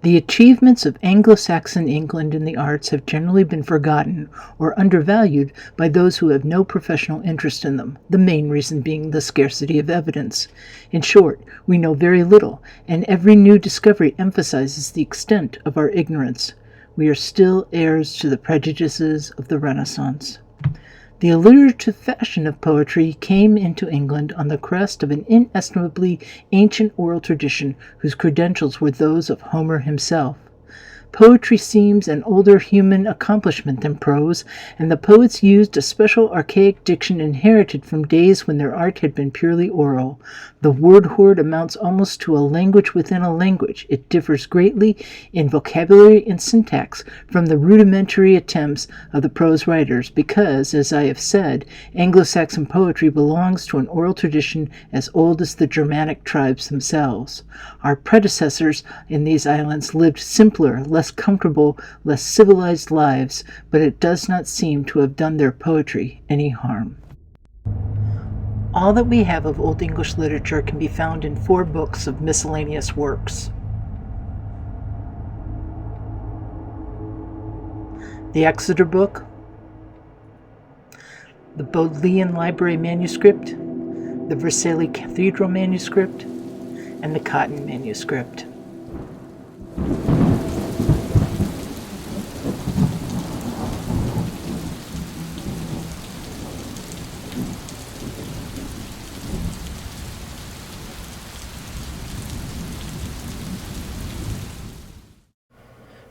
The achievements of Anglo-Saxon England in the arts have generally been forgotten or undervalued by those who have no professional interest in them, the main reason being the scarcity of evidence. In short, we know very little, and every new discovery emphasizes the extent of our ignorance. We are still heirs to the prejudices of the Renaissance. The alliterative fashion of poetry came into England on the crest of an inestimably ancient oral tradition whose credentials were those of Homer himself. Poetry seems an older human accomplishment than prose, and the poets used a special archaic diction inherited from days when their art had been purely oral. The word hoard amounts almost to a language within a language. It differs greatly in vocabulary and syntax from the rudimentary attempts of the prose writers because, as I have said, Anglo-Saxon poetry belongs to an oral tradition as old as the Germanic tribes themselves. Our predecessors in these islands lived simpler, less comfortable, less civilized lives, but it does not seem to have done their poetry any harm. All that we have of Old English literature can be found in 4 books of miscellaneous works. The Exeter Book, the Bodleian Library manuscript, the Versailles Cathedral manuscript, and the Cotton manuscript.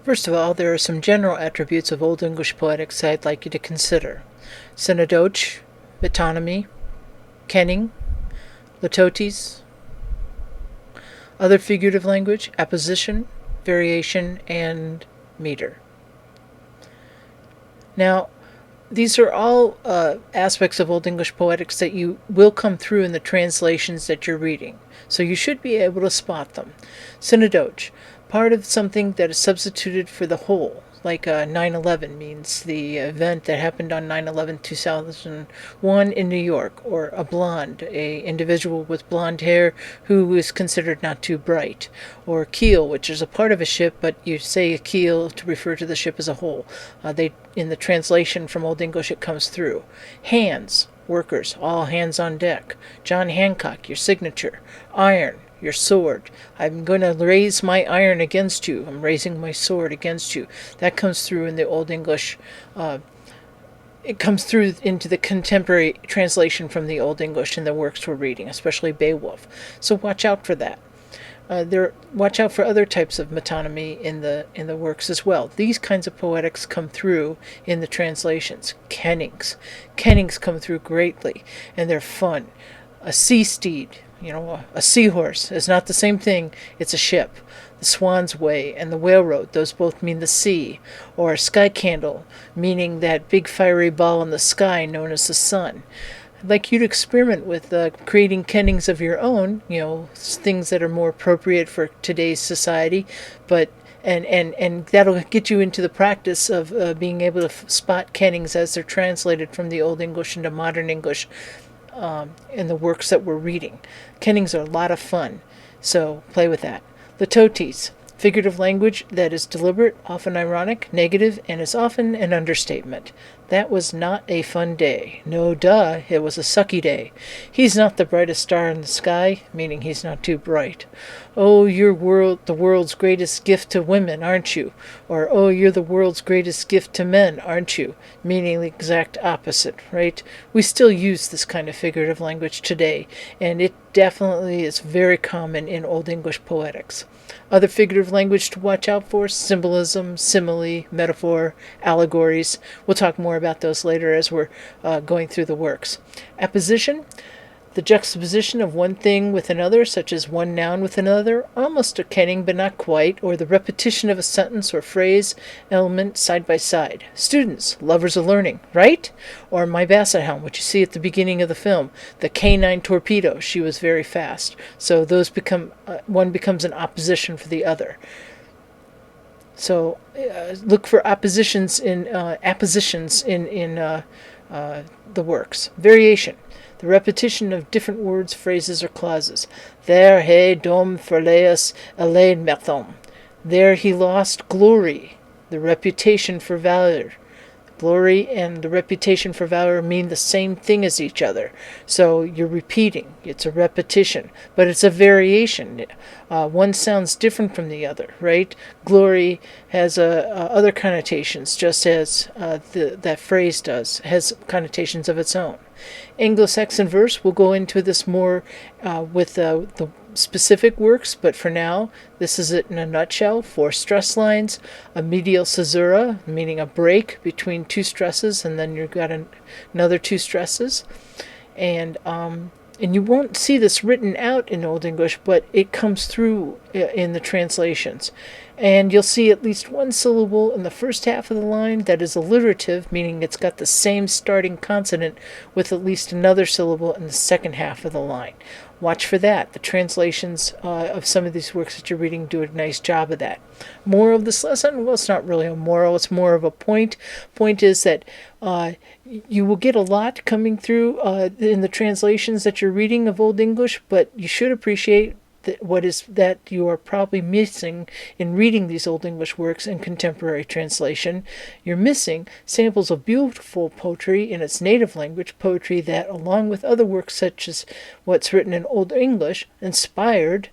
First of all, there are some general attributes of Old English poetics I'd like you to consider. Synodoche, metonymy, kenning, litotes, other figurative language, apposition, variation, and meter. Now, these are all aspects of Old English poetics that you will come through in the translations that you're reading, so you should be able to spot them. Synodoche, part of something that is substituted for the whole, like 9/11 means the event that happened on 9/11/2001 in New York, or a blonde, a individual with blonde hair who is considered not too bright, or keel, which is a part of a ship, but you say a keel to refer to the ship as a whole. In the translation from Old English it comes through. Hands, workers, all hands on deck. John Hancock, your signature. Iron, your sword. I'm going to raise my iron against you. I'm raising my sword against you. That comes through in the Old English. It comes through into the contemporary translation from the Old English in the works we're reading, especially Beowulf. So watch out for that. Watch out for other types of metonymy in the works as well. These kinds of poetics come through in the translations. Kennings come through greatly, and they're fun. A sea steed, a seahorse is not the same thing. It's a ship. The Swan's Way and the Whale-Road, those both mean the sea. Or a sky candle, meaning that big fiery ball in the sky known as the sun. I'd like you to experiment with creating kennings of your own, things that are more appropriate for today's society, but and that'll get you into the practice of being able to spot kennings as they're translated from the Old English into modern English in the works that we're reading. Kennings are a lot of fun, so play with that. Litotes, figurative language that is deliberate, often ironic, negative, and is often an understatement. That was not a fun day. No, duh, it was a sucky day. He's not the brightest star in the sky, meaning he's not too bright. Oh, you're the world's greatest gift to women, aren't you? Or, oh, you're the world's greatest gift to men, aren't you? Meaning the exact opposite, right? We still use this kind of figurative language today, and it definitely is very common in Old English poetics. Other figurative language to watch out for: symbolism, simile, metaphor, allegories. We'll talk more about those later as we're going through the works. Apposition, the juxtaposition of one thing with another, such as one noun with another, almost a kenning but not quite, or the repetition of a sentence or phrase element side by side. Students, lovers of learning, right? Or my basset hound, which you see at the beginning of the film, the canine torpedo. She was very fast. So those one becomes an opposition for the other. So look for appositions in the works. Variation, the repetition of different words, phrases, or clauses. There, he, dom, verleas, elaid, merthom. There he lost glory, the reputation for valor. Glory and the reputation for valor mean the same thing as each other. So you're repeating. It's a repetition, but it's a variation. One sounds different from the other, right? Glory has other connotations, just as that phrase does, has connotations of its own. Anglo-Saxon verse, we'll go into this more with the specific works, but for now, this is it in a nutshell. 4 stress lines, a medial caesura, meaning a break between 2 stresses, and then you've got another 2 stresses. And you won't see this written out in Old English, but it comes through in the translations. And you'll see at least one syllable in the first half of the line that is alliterative, meaning it's got the same starting consonant with at least another syllable in the second half of the line. Watch for that. The translations of some of these works that you're reading do a nice job of that. Moral of this lesson? Well, it's not really a moral. It's more of a point. Point is that you will get a lot coming through in the translations that you're reading of Old English, but you should appreciate what is that you are probably missing in reading these Old English works in contemporary translation. You're missing samples of beautiful poetry in its native language, poetry that, along with other works such as what's written in Old English, inspired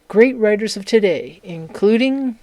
great writers of today, including